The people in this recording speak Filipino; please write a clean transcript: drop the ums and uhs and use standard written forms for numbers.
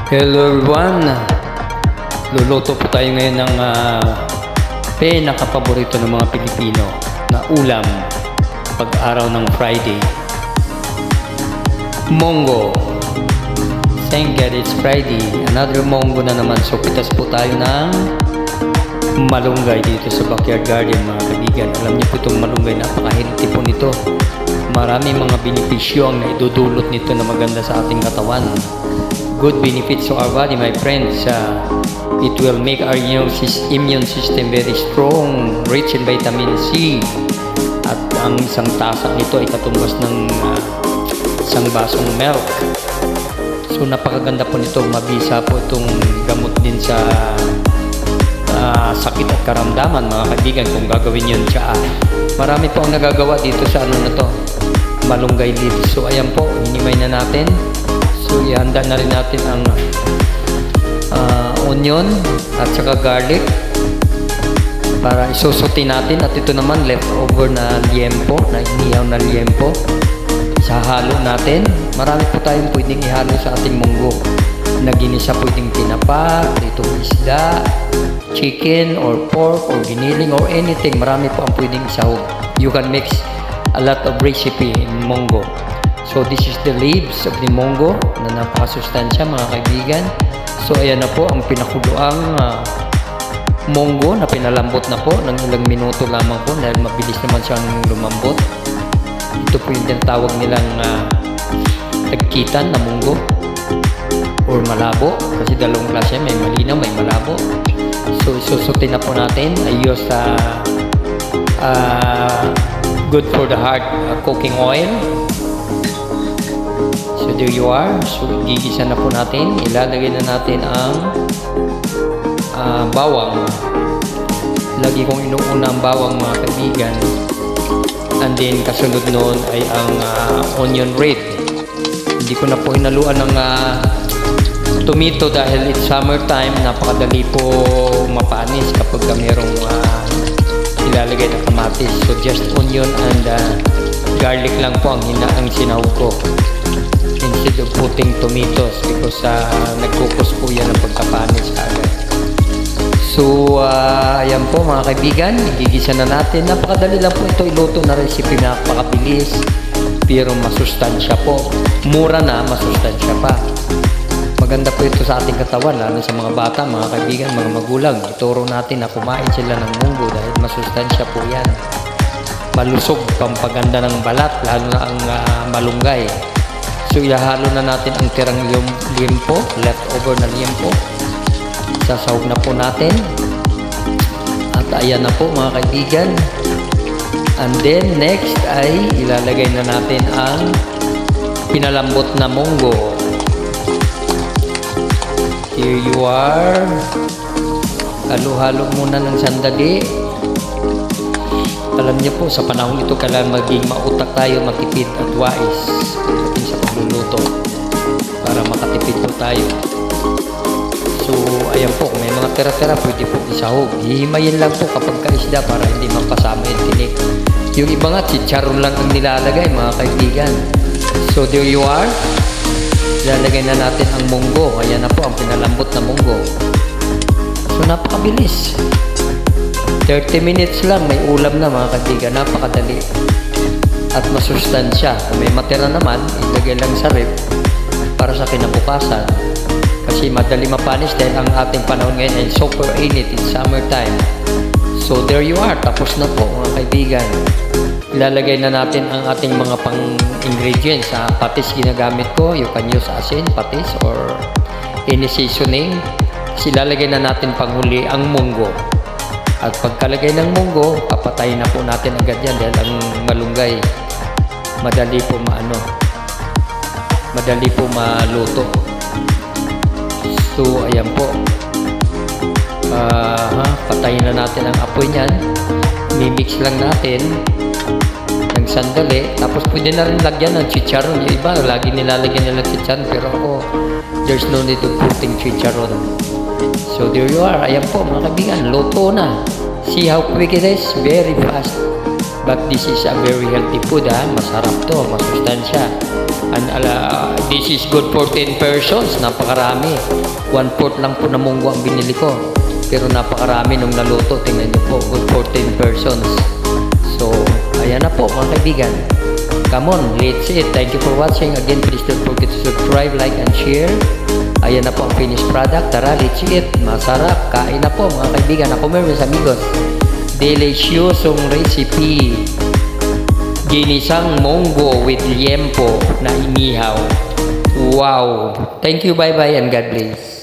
Hello everyone! Luluto po tayo ngayon ng pinakapaborito ng mga Pilipino na ulam pag-araw ng Friday. Munggo. Thank God it's Friday. Another munggo na naman. So pitas po tayo ng malunggay dito sa backyard garden, mga kaibigan. Alam niyo po itong malunggay, napaka-healthy po nito. Marami mga benepisyo ang naidudulot nito na maganda sa ating katawan. Good benefits to our body, my friends. It will make our immune system very strong, rich in vitamin C. At ang isang tasa nito ay katumbas ng isang basong milk. So napakaganda po nito, mabisa po itong gamot din sa sakit at karamdaman, mga kaibigan, kung gagawin yun siya. Marami po ang nagagawa dito sa ano na to, malunggay leaves. So ayan po, hinimay na natin. So ihanda na rin natin ang onion at saka garlic para isusuti natin. At ito naman leftover na liempo, na inihaw na liempo, isahalo natin. Marami po tayong pwedeng ihalo sa ating munggo na ginisa, pwedeng tinapa, pritong isda, chicken or pork or giniling or anything. Marami po ang pwedeng isahog. You can mix a lot of recipe in munggo. So this is the leaves of the munggo na napakasustansya, mga kaibigan. So ayan na po ang pinakuluang munggo na pinalambot na po ng ilang minuto lamang po dahil mabilis naman siyang lumambot. Ito po yung tinatawag nilang tagkitan na munggo or malabo, kasi dalawang klase, may malinaw, may malabo. So isusutin na po natin. Ayos good for the heart cooking oil. So there you are. So gigisa na po natin. Ilalagay na natin ang bawang. Lagi kong inuuna ang bawang, mga kaibigan. And then kasunod noon ay ang onion red. Hindi ko na po hinaluan ng tomato dahil it's summertime. Napakadali po mapanis kapag mayroong ilalagay na kamatis. So just onion and garlic lang po ang sinahog ko, instead of putting tomatoes, because nagkukos po yan ang pagkapanis agad. So ayan po, mga kaibigan, igigisa na natin. Napakadali lang po ito iluto na recipe, napakabilis pero masustansya po. Mura na, masustansya pa. Maganda po ito sa ating katawan, lalo sa mga bata, mga kaibigan, mga magulang. Ituro natin na kumain sila ng munggo dahil masustansya po yan. Malusog, pampaganda ng balat, lalo na ang malunggay. So ihahalo na natin ang tirang liempo, leftover na liempo. Sasahog na po natin. At ayan na po, mga kaibigan. And then next ay ilalagay na natin ang pinalambot na munggo. Here you are. Halo-halo muna ng sandali. Alam niyo po, sa panahon ito kailangan maging mautak tayo, matipid at wais sa pagluluto para makatipid po tayo. So ayan po, kung may mga tira-tira pwede po isahog. Hihimayin lang po kapag kaisda para hindi mapasama yung tinik. Yung iba nga chicharon lang ang nilalagay, mga kaibigan. So there you are. Ilalagay na natin ang munggo. Ayan na po ang pinalambot na munggo. So napakabilis, 30 minutes lang may ulam na, mga kaibigan. Napakadali at masustansya. Kung may matira naman, ilagay lang sa ref para sa kinabukasan, kasi madali mapanis dahil ang ating panahon ngayon ay super init, it's summertime. So there you are, tapos na po, mga kaibigan. Ilalagay na natin ang ating mga pang-ingredients. Patis ginagamit ko. You can use asin, patis, or any seasoning. Kasi ilalagay na natin panghuli ang munggo. At pagkalagay ng munggo, papatayin na po natin agad yan dahil ang malunggay madali po maluto. So ayan po. Patayin na natin ang apoy niyan. Mimix lang natin ng sandali. Tapos pwede na rin lagyan ng chicharon. Yung iba, lagi nilalagyan nila chicharon. Pero ako, there's no need of putting chicharon. So there you are. Ayan po, mga kaibigan, luto na. See how quick it is? Very fast. But this is a very healthy food, ha. Masarap to, masustansya. And this is good for 10 persons. Napakarami. 1/4 lang po na munggo ang binili ko. Pero napakarami nung naluto. Tingnan niyo po, good for 10 persons. So, ayan na po mga kaibigan. Come on, let's eat. Thank you for watching. Again, please don't forget to subscribe, like, and share. Ayan na po ang finished product. Tara, let's eat. Masarap. Kain na po mga kaibigan. Ako meron amigos. Deliciosong recipe. Ginisang munggo with liempo na inihaw. Wow! Thank you, bye-bye, and God bless.